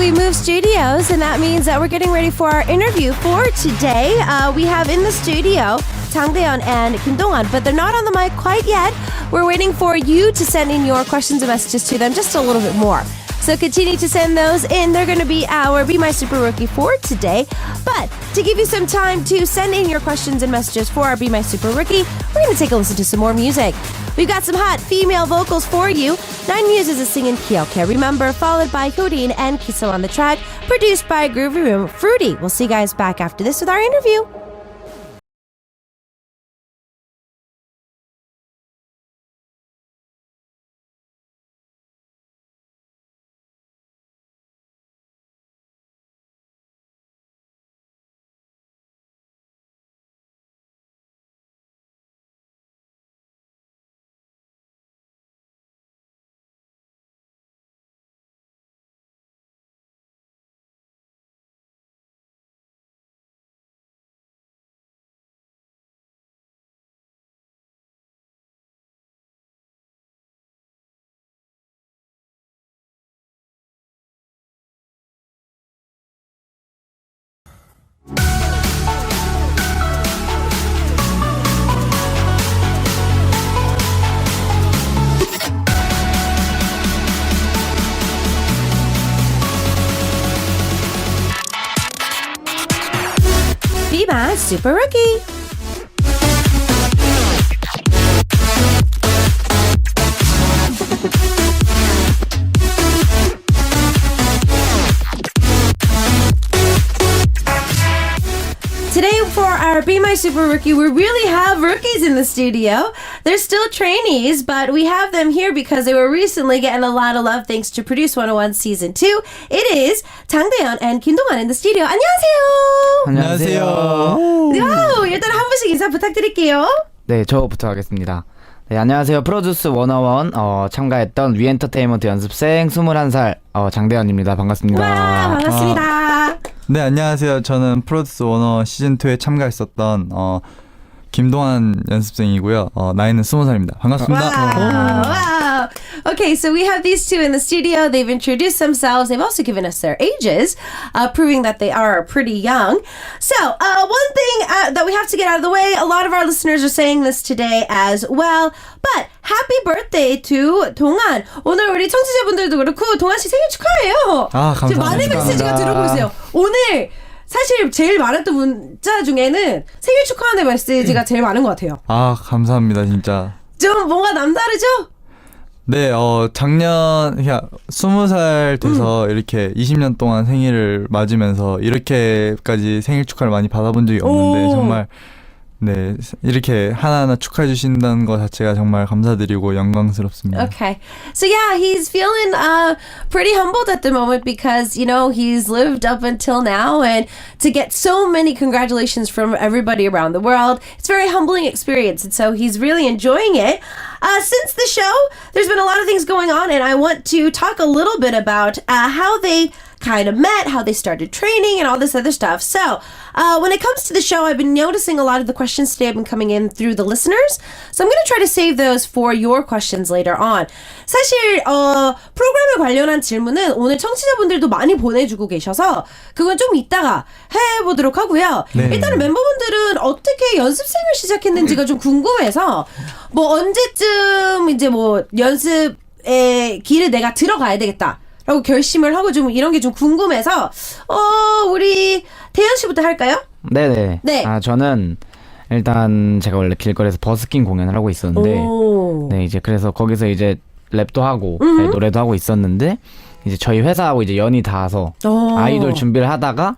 we moved studios, and that means that we're getting ready for our interview for today. We have in the studio Jangdaehyeon and Kimdonghan, but they're not on the mic quite yet. We're waiting for you to send in your questions and messages to them just a little bit more. So continue to send those in. They're going to be our Be My Super Rookie for today. But to give you some time to send in your questions and messages for our Be My Super Rookie, we're going to take a listen to some more music. We've got some hot female vocals for you. Nine Muses is singing Kyoke Remember, followed by Hyodin and Kiso on the track, produced by Groovy Room Fruity. We'll see you guys back after this with our interview. Be My Super Rookie. Today for our Be My Super Rookie, we really have rookies in the studio. They're still trainees, but we have them here because they were recently getting a lot of love thanks to Produce 101 Season 2. It is Jangdaehyeon and Kimdonghan in the studio. 안녕하세요. 안녕하세요. 와우, 일단 한 분씩 인사 부탁드릴게요. 네, 저부터 하겠습니다. 네, 안녕하세요. 프로듀스 101 참가했던 위엔터테인먼트 연습생 21살 장대현입니다. 반갑습니다. 와, 반갑습니다. 네, 안녕하세요. 저는 프로듀스 101 시즌2에 참가했었던 김동환 연습생이고요. 나이는 20살입니다. 반갑습니다. Wow. Okay, so we have these two in the studio. They've introduced themselves. They've also given us their ages, proving that they are pretty young. So, one thing that we have to get out of the way, a lot of our listeners are saying this today as well. But happy birthday to 동안. 오늘 우리 청취자분들도 그렇고 동안 씨 생일 축하해요. 아, 감사합니다. 지금 많은 메시지가 들어오고 있어요. 오늘 사실 제일 많았던 문자 중에는 생일 축하하는 메시지가 제일 많은 것 같아요. 아, 감사합니다. 진짜. 좀 뭔가 남다르죠? 네, 작년 20살 돼서 이렇게 20년 동안 생일을 맞으면서 이렇게까지 생일 축하를 많이 받아본 적이 없는데 정말 네, 이렇게 하나하나 축하해 주신다는 것 자체가 정말 감사드리고 영광스럽습니다. Okay. So yeah, he's feeling pretty humbled at the moment because, you know, he's lived up until now, and to get so many congratulations from everybody around the world, it's a very humbling experience, and so he's really enjoying it. Since the show, there's been a lot of things going on, and I want to talk a little bit about how they kind of met, how they started training, and all this other stuff. So, when it comes to the show, I've been noticing a lot of the questions today have been coming in through the listeners. So I'm going to try to save those for your questions later on. 사실 프로그램에 관련한 질문은 오늘 청취자분들도 많이 보내주고 계셔서 그건 좀 이따가 해보도록 하고요. 네. 일단은 멤버분들은 어떻게 연습생을 시작했는지가 좀 궁금해서 뭐 언제쯤 이제 뭐 연습의 길을 내가 들어가야 되겠다 라고 결심을 하고 좀 이런 게 좀 궁금해서 우리 대현 씨부터 할까요? 네네. 네. 저는 일단 제가 원래 길거리에서 버스킹 공연을 하고 있었는데 네, 이제 그래서 거기서 이제 랩도 하고 네, 노래도 하고 있었는데 이제 저희 회사하고 이제 연이 닿아서 아이돌 준비를 하다가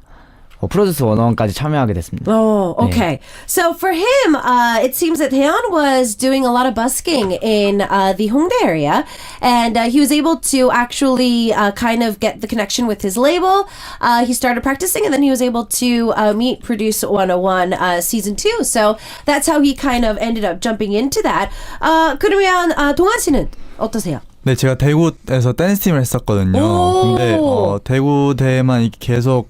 프로듀스 101까지 참여하게 됐습니다. Oh, okay. 네. So for him, it seems that Taeyeon was doing a lot of busking in the Hongdae area, and he was able to actually kind of get the connection with his label. He started practicing, and then he was able to meet Produce 101 Season 2. So that's how he kind of ended up jumping into that. 그러면 동환 씨는 어떠세요? 네, 제가 대구에서 댄스 팀을 했었거든요. 근데 대구 대회만 계속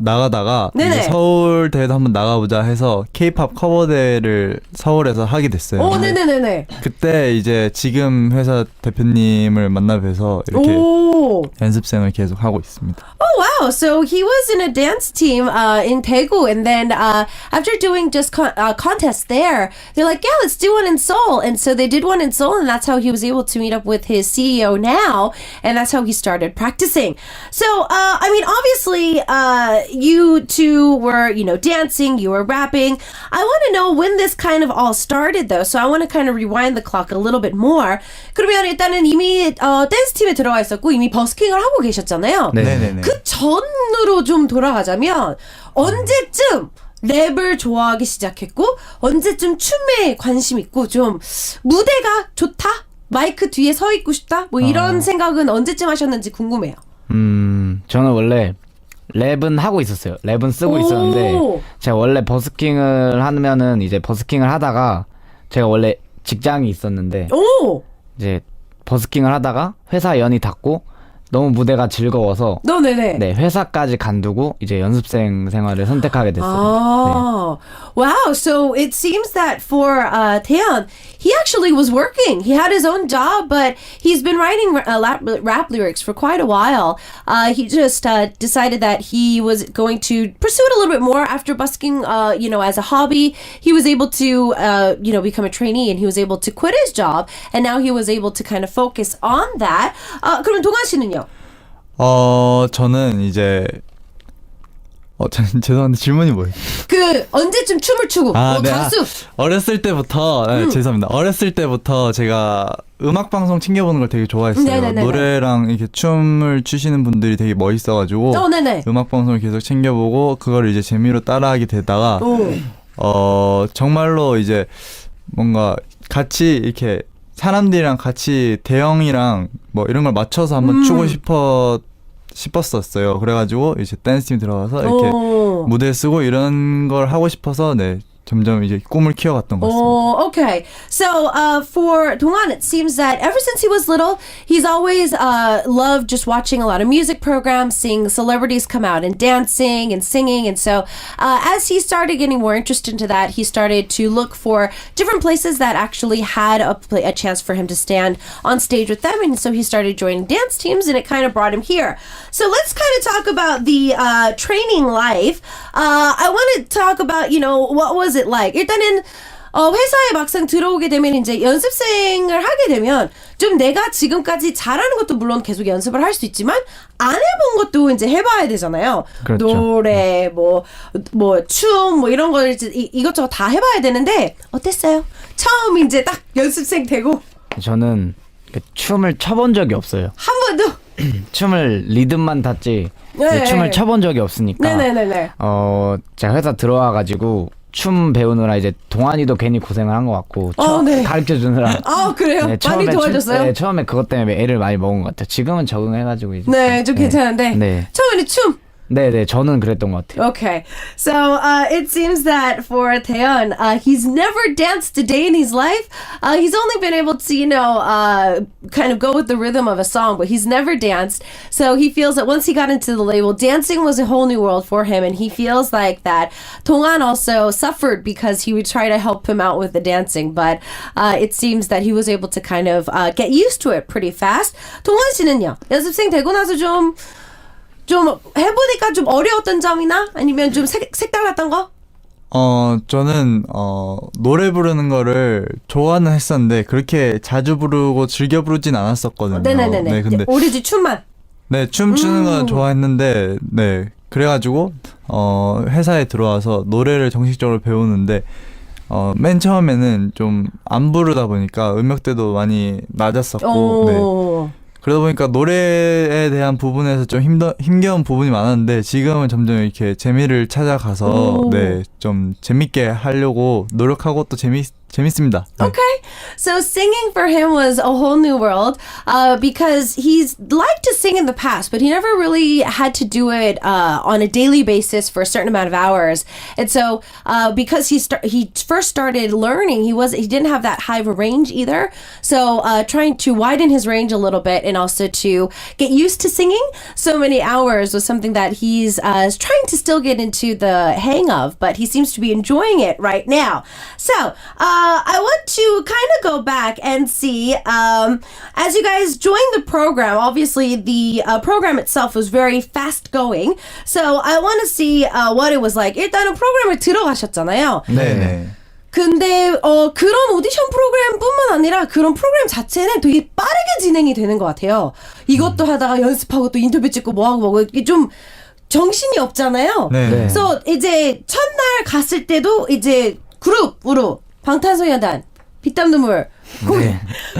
나가다가 네네. 이제 서울대회도 한번 나가보자 해서 K-팝 커버대회를 서울에서 하게 됐어요. 오, 네네네네. 그때 이제 지금 회사 대표님을 만나 뵈서 이렇게 오. 연습생을 계속 하고 있습니다. Oh wow! So he was in a dance team in Daegu, and then after doing just contests there, they're like, "Yeah, let's do one in Seoul." And so they did one in Seoul, and that's how he was able to meet up with his CEO now, and that's how he started practicing. So I mean, obviously, you two were, dancing, you were rapping. I want to know when this kind of all started, though. So I want to kind of rewind the clock a little bit more. 그러면 일단은 이미 댄스 팀에 들어가 있었고 이미 버스킹을 하고 계셨잖아요. 네네네. 그 전으로 좀 돌아가자면 언제쯤 랩을 좋아하기 시작했고 언제쯤 춤에 관심 있고 좀 무대가 좋다? 마이크 뒤에 서 있고 싶다? 뭐 이런 생각은 언제쯤 하셨는지 궁금해요. 저는 원래 랩은 하고 있었어요. 랩은 쓰고 있었는데 제가 원래 버스킹을 하면은 이제 버스킹을 하다가 제가 원래 직장이 있었는데 이제 버스킹을 하다가 회사 연이 닿고 너무 무대가 즐거워서 네네. 네, 회사까지 간두고 이제 연습생 생활을 선택하게 됐어요. Wow, so it seems that for Taeyeon, he actually was working. He had his own job, but he's been writing rap lyrics for quite a while. He just decided that he was going to pursue it a little bit more after busking, as a hobby. He was able to, become a trainee, and he was able to quit his job, and now he was able to kind of focus on that. 그럼 동환 씨는요? 저는 이제 죄송한데 질문이 뭐예요? 그 언제쯤 춤을 추고 네. 가수 어렸을 때부터 죄송합니다. 어렸을 때부터 제가 음악 방송 챙겨보는 걸 되게 좋아했어요. 네네네네. 노래랑 이렇게 춤을 추시는 분들이 되게 멋있어가지고 네네. 음악 방송을 계속 챙겨보고 그걸 이제 재미로 따라하게 되다가 정말로 이제 뭔가 같이 이렇게 사람들이랑 같이 대형이랑 뭐 이런 걸 맞춰서 한번 추고 싶었었어요. 그래가지고 이제 댄스팀 들어가서 이렇게 무대 쓰고 이런 걸 하고 싶어서 네 점점 이제 꿈을 키워갔던 것 같습니다. Oh, okay. So for Donghan, it seems that ever since he was little, he's always loved just watching a lot of music programs, seeing celebrities come out and dancing and singing. And so as he started getting more interested into that, he started to look for different places that actually had a chance for him to stand on stage with them. And so he started joining dance teams, and it kind of brought him here. So let's kind of talk about the training life. I want to talk about, what was it like? 일단은 회사에 막상 들어오게 되면 이제 연습생을 하게 되면 좀 내가 지금까지 잘하는 것도 물론 계속 연습을 할 수 있지만 안 해본 것도 이제 해봐야 되잖아요. 그렇죠. 노래, 춤, 이런 걸 이제 이것저것 다 해봐야 되는데 어땠어요? 처음 이제 딱 연습생 되고 저는 춤을 춰본 적이 없어요. 한 번도 춤을 리듬만 탔지 네. 춤을 춰본 적이 없으니까 네네네네. 제가 회사 들어와가지고 춤 배우느라 이제 동환이도 괜히 고생을 한 것 같고 네. 가르쳐 주느라 그래요? 네, 많이 도와줬어요? 처음에 그것 때문에 애를 많이 먹은 것 같아요. 지금은 적응해가지고 이제 네, 좀 괜찮은데 네. 처음에는 춤 네, 저는 그랬던 것 같아요. Okay, so it seems that for Taeyeon, he's never danced a day in his life. He's only been able to, kind of go with the rhythm of a song, but he's never danced. So he feels that once he got into the label, dancing was a whole new world for him, and he feels like that Donghan also suffered because he would try to help him out with the dancing, but it seems that he was able to kind of get used to it pretty fast. 동환 씨는요? 연습생 되고 나서 좀 해보니까 좀 어려웠던 점이나 아니면 좀 색달랐던 거? 저는 노래 부르는 거를 좋아는 했었는데 그렇게 자주 부르고 즐겨 부르진 않았었거든요. 네네네네. 네, 근데 오로지 춤만. 네, 춤추는 건 좋아했는데 네, 그래가지고 회사에 들어와서 노래를 정식적으로 배우는데 맨 처음에는 좀 안 부르다 보니까 음역대도 많이 낮았었고 네. 그러다 보니까 노래에 대한 부분에서 좀 힘겨운 부분이 많았는데 지금은 점점 이렇게 재미를 찾아가서 네, 좀 재밌게 하려고 노력하고 또 재밌습니다. 네. Okay, so singing for him was a whole new world because he's liked to sing in the past, but he never really had to do it on a daily basis for a certain amount of hours. And so because he first started learning, he didn't have that high of a range either. So trying to widen his range a little bit and also to get used to singing so many hours was something that he's trying to still get into the hang of, but he seems to be enjoying it right now. So I want to kind of go back and see, as you guys joined the program, obviously the program itself was very fast going. So I want to see what it was like. 일단은 프로그램을 들어가셨잖아요. 네네. 근데 그런 오디션 프로그램뿐만 아니라 그런 프로그램 자체는 되게 빠르게 진행이 되는 것 같아요. 이것도 하다가 연습하고 또 인터뷰 찍고 뭐하고 이게 좀 정신이 없잖아요. 네. 그래서 이제 첫날 갔을 때도 이제 그룹으로 방탄소년단 피땀 눈물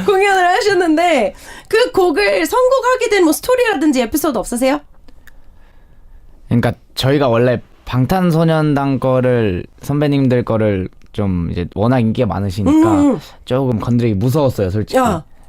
공연을 하셨는데 그 곡을 선곡하게 된 뭐 스토리라든지 에피소드 없으세요? 그러니까 저희가 원래 방탄소년단 거를 선배님들 거를 좀 이제 워낙 인기가 많으시니까 조금 건드리기 무서웠어요, 솔직히.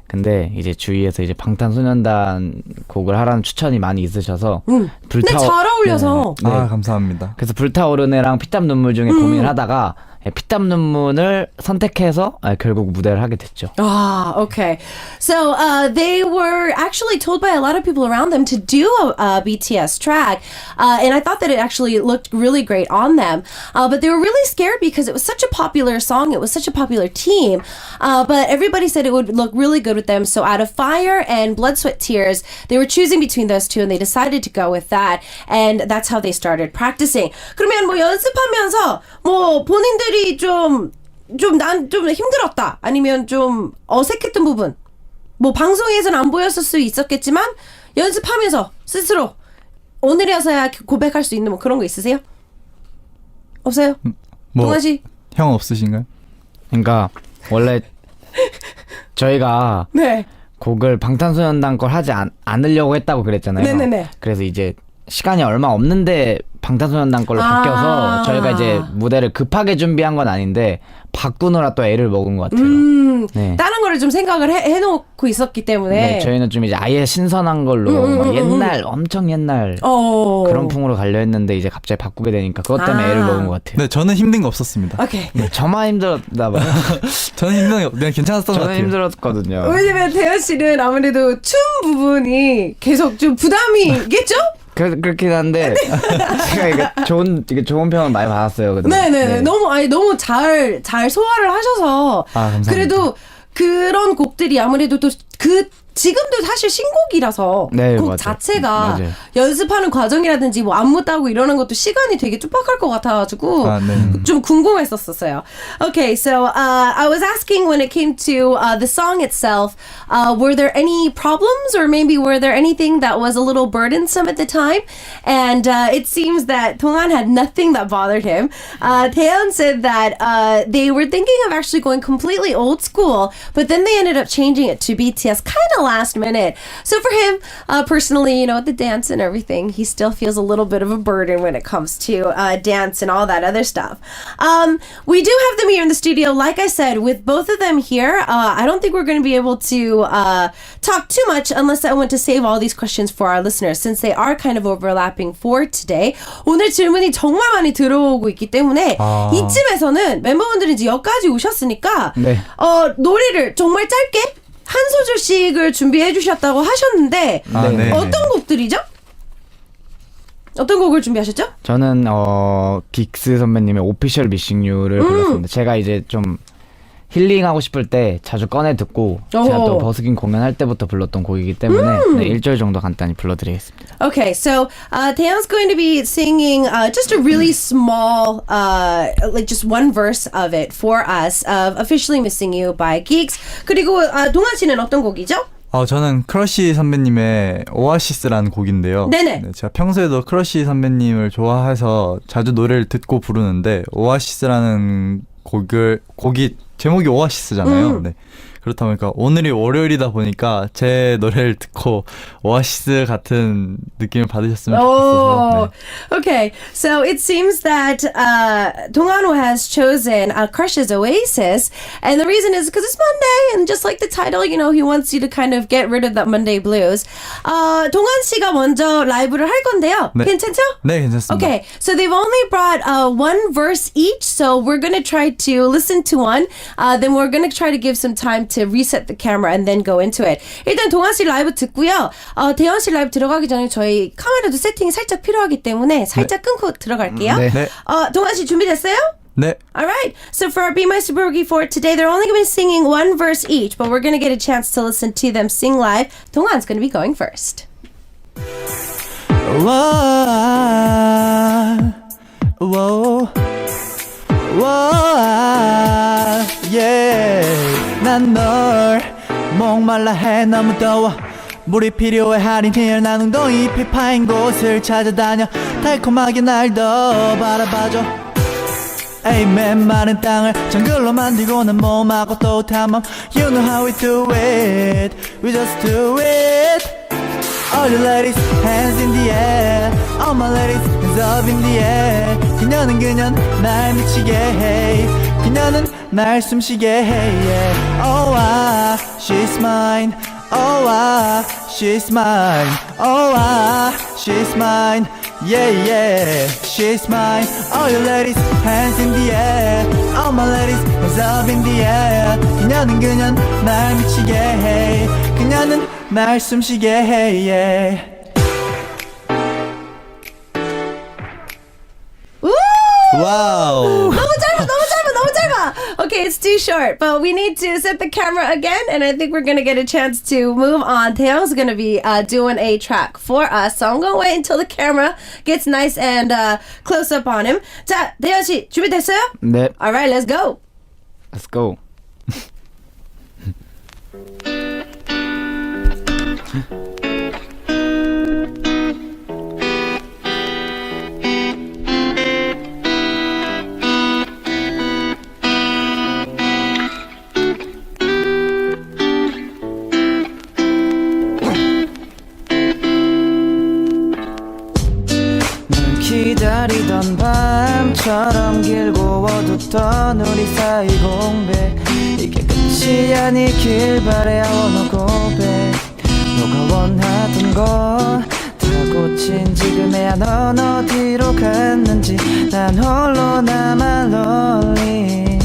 근데 이제 주위에서 이제 방탄소년단 곡을 하라는 추천이 많이 있으셔서 근데 잘 어울려서. 네. 아, 감사합니다. 그래서 불타오르네랑 피땀 눈물 중에 고민을 하다가 피땀 눈물을 선택해서 결국 무대를 하게 됐죠. Ah, okay. So they were actually told by a lot of people around them to do a BTS track, and I thought that it actually looked really great on them. But they were really scared because it was such a popular song, it was such a popular team. But everybody said it would look really good with them. So out of Fire and Blood, Sweat, Tears, they were choosing between those two, and they decided to go with that. And that's how they started practicing. 그러면 뭐 연습하면서 뭐 본인들이 난 좀 힘들었다 아니면 좀 어색했던 부분 뭐 방송에서는 안 보였을 수 있었겠지만 연습하면서 스스로 오늘이어서야 고백할 수 있는 뭐 그런 거 있으세요? 없어요? 동아 씨? 형 없으신가요? 그러니까 원래 저희가 네. 곡을 방탄소년단 걸 하지 않으려고 했다고 그랬잖아요. 네네네. 그래서 이제 시간이 얼마 없는데 방탄소년단 걸로 바뀌어서 저희가 이제 무대를 급하게 준비한 건 아닌데 바꾸느라 또 애를 먹은 것 같아요. 네. 다른 거를 좀 생각을 해놓고 있었기 때문에 네, 저희는 좀 이제 아예 신선한 걸로 막 옛날 엄청 옛날 그런 풍으로 가려 했는데 이제 갑자기 바꾸게 되니까 그것 때문에 애를 먹은 것 같아요. 네, 저는 힘든 거 없었습니다. 오케이. 네, 저만 힘들었나 봐요. 저는 힘든 거 그냥 괜찮았던 것 저는 같아요. 힘들었거든요. 왜냐면 대현 씨는 아무래도 춤 부분이 계속 좀 부담이겠죠? 그렇긴 한데 제가 이게 좋은 평을 많이 받았어요. 근데. 네네네. 너무 잘 소화를 하셔서 감사합니다. 그래도 그런 곡들이 아무래도 또 지금도 사실 신곡이라서 네, 곡 맞아요. 자체가 맞아요. 연습하는 과정이라든지 뭐 안무 따고 이러는 것도 시간이 되게 촉박할 것 같아가지고 네. 좀 궁금했었어요. Okay, so I was asking when it came to the song itself, were there any problems or maybe were there anything that was a little burdensome at the time? And it seems that Donghan had nothing that bothered him. Taeyeon said that they were thinking of actually going completely old school, but then they ended up changing it to BTS kind of last minute. So for him, personally, the dance and everything, he still feels a little bit of a burden when it comes to dance and all that other stuff. We do have them here in the studio. Like I said, with both of them here, I don't think we're going to be able to talk too much unless I want to save all these questions for our listeners, since they are kind of overlapping for today. 오늘 질문이 정말 많이 들어오고 있기 때문에 이쯤에서는 멤버분들이 이제 여기까지 오셨으니까 네. 노래를 정말 짧게 한 소절씩을 준비해 주셨다고 하셨는데 네. 어떤 곡들이죠? 어떤 곡을 준비하셨죠? 저는 긱스 선배님의 오피셜 미싱 유를 불렀습니다. 제가 이제 좀 힐링하고 싶을 때 자주 꺼내 듣고 제가 또 버스킹 공연할 때부터 불렀던 곡이기 때문에 네, 1절 정도 간단히 불러드리겠습니다. Okay, so Taeyeon's going to be singing just a really small, like just one verse of it for us of Officially Missing You by Geeks. 그리고 동아 씨는 어떤 곡이죠? 저는 크러쉬 선배님의 오아시스라는 곡인데요. 네네. 네, 제가 평소에도 크러쉬 선배님을 좋아해서 자주 노래를 듣고 부르는데 오아시스라는 곡이 제목이 오아시스잖아요. 네. 그렇다 보니까 오늘이 월요일이다 보니까 제 노래를 듣고 오아시스 같은 느낌을 받으셨으면 좋겠어서. 네. Okay. So it seems that 동안호 has chosen Crush's Oasis, and the reason is because it's Monday, and just like the title, you know, he wants you to kind of get rid of that Monday blues. 동안 씨가 먼저 라이브를 할 건데요. 네. 괜찮죠? 네, 괜찮습니다. Okay, so they've only brought one verse each, so we're gonna try to listen to one. Then we're gonna try to give some time to reset the camera and then go into it. 일단 동안 씨 라이브 듣고요. 대현 씨 라이브 들어가기 전에 저희 카메라도 세팅이 살짝 필요하기 때문에 살짝 끊고 들어갈게요. 네. 네. 동안 씨 준비됐어요? 네. Alright, so for our Be My Super Rookie for today, they're only going to be singing one verse each, but we're going to get a chance to listen to them sing live. 동안's going to be going first. Whoa, whoa, whoa, yeah. 난 널 목말라 해 너무 더워 물이 필요해 할인 here 난 웅덩이 잎이 파인 곳을 찾아다녀 달콤하게 날 더 바라봐줘 에이 맨마른 땅을 정글로 만들고 난 몸하고 또 탐험 You know how we do it We just do it All the ladies hands in the air All my ladies hands up in the air 그녀는 날 미치게 해 그녀는 날 숨쉬게 해 yeah. Oh ah she's mine Oh ah she's mine Oh ah she's mine Yeah yeah she's mine All you ladies hands in the air All my ladies hands up in the air 그녀는 날 미치게 해 그녀는 날 숨쉬게 해 yeah. Wow. 너무 짧아. Okay, it's too short, but we need to set the camera again, and I think we're going to get a chance to move on. Taeyong's going to be doing a track for us, so I'm going to wait until the camera gets nice and close up on him. 자, 대현 씨, 준비됐어요? 네. Alright, let's go. Let's go. 기다리던 밤처럼 길고 어둡던 우리 사이 공백 이게 끝이 아니길 바래 I wanna go back 너가 원하던 거 다 고친 지금에야 넌 어디로 갔는지 난 홀로 남아 lonely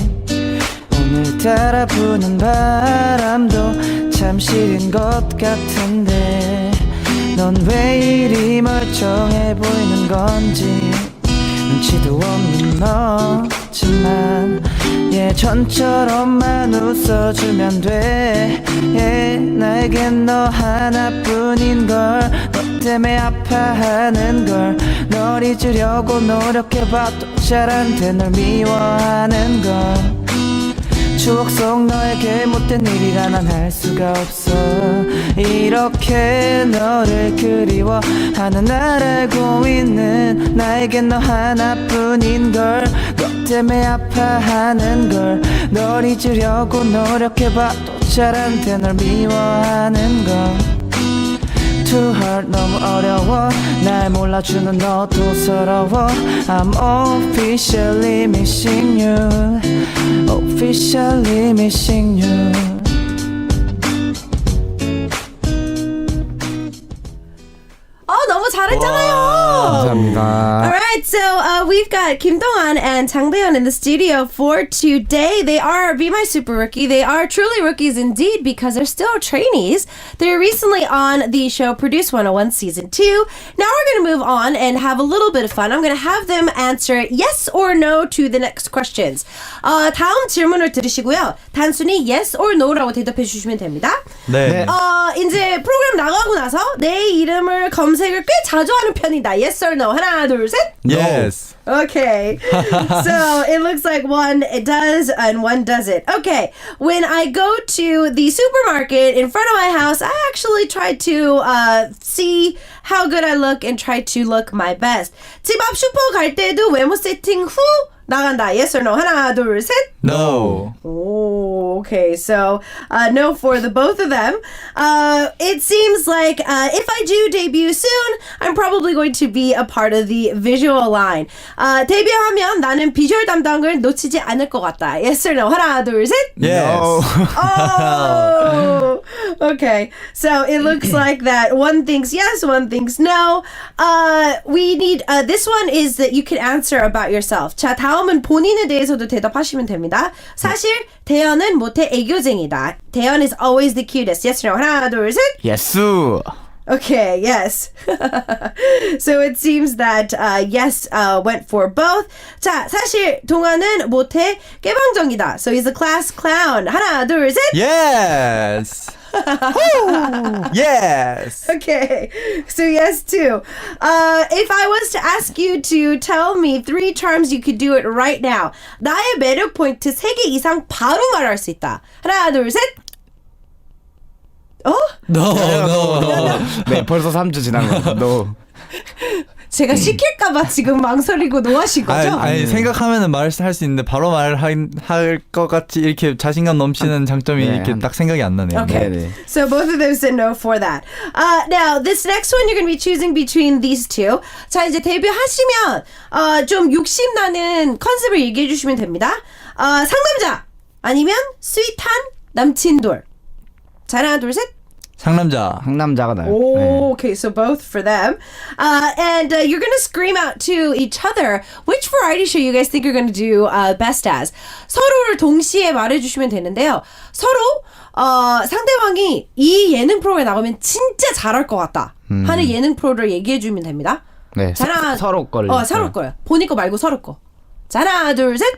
오늘따라 부는 바람도 참 시린 것 같은데 넌 왜 이리 멀쩡해 보이는 건지 눈치도 없는 너지만 예전처럼만 웃어주면 돼 나에겐 너 하나뿐인걸 너 때문에 아파하는걸 널 잊으려고 노력해봐도 잘 안돼 널 미워하는걸 추억 속 너에게 못된 일이라 난 할 수가 없어 이렇게 너를 그리워하는 날 알고 있는 나에겐 너 하나뿐인걸 너 때문에 아파하는걸 널 잊으려고 노력해봐도 잘 안돼 널 미워하는걸 Too hard 너무 어려워 날 몰라주는 너도 서러워 I'm officially missing you Officially missing you 너무 잘했잖아요. 감사합니다. Alright, so we've got Kimdonghan and Jangdaehyeon in the studio for today. They are Be My Super Rookie. They are truly rookies indeed because they're still trainees. They were recently on the show Produce 101 Season 2. Now we're going to move on and have a little bit of fun. I'm going to have them answer yes or no to the next questions. 다음 질문을 들으시고요. 단순히 yes or no라고 대답해 주시면 됩니다. 네. 이제 프로그램 나가고 나서 내 이름을 검색을 꽤 자주 하는 편이다. Yes or no. 하나, 둘, 셋. Yes. Okay. So it looks like one it does and one doesn't. Okay. When I go to the supermarket in front of my house, I actually try to see how good I look and try to look my best. 집 앞 슈퍼 갈 때도 외모 세팅 후 나간다. Yes or no? 하나, 둘, 셋. No. Oh, okay. So, no for the both of them. It seems like if I do debut soon, I'm probably going to be a part of the visual line. 데뷔하면 나는 비주얼 담당을 놓치지 않을 것 같다. Yes or no? 하나, 둘, 셋. Yes. Oh, okay. So it looks like that one thinks yes, one thinks no. We need this one is that you can answer about yourself. 자, 다음은 본인에 대해서도 대답하시면 됩니다. 사실 대현은 모태 애교쟁이다. 대현 is always the cutest. Yes or no? 하나, 둘, 셋. Yes. Okay, yes. So it seems that yes went for both. 자, 사실 동아는 모태 깨방정이다. So he's a class clown. 하나, 둘, 셋. Yes. Yes. Okay, so yes too. If I was to ask you to tell me 3 charms you could do it right now. 나의 매력 포인트 3개 이상 바로 말할 수 있다. 하나, 둘, 셋. No. 네, 벌써 3주 지난 거. No. 제가 시킬까봐 지금 망설이고 노하신 거죠? 아니 생각하면은 말할 수 있는데 바로 말할 것 같이 이렇게 자신감 넘치는 장점이 네, 이렇게 딱 생각이 안 나네요. Okay, 네. so both of them said no for that. Now, this next one you're going to be choosing between these two. 자, 이제 데뷔하시면 좀 욕심나는 컨셉을 얘기해 주시면 됩니다. 상남자 아니면 스윗한 남친돌. 자, 하나, 둘, 셋. 상남자가 나요. Oh, okay, so both for them. And you're going to scream out to each other which variety show you guys think you're going to do best as. 서로를 동시에 말해주시면 되는데요. 서로 상대방이 이 예능 프로에 나가면 진짜 잘할 것 같다 하는 예능 프로를 얘기해주면 됩니다. 네, 자, 하나, 서로 걸. 서로 거요. 본인 거 말고 서로 거. 자, 하나, 둘, 셋.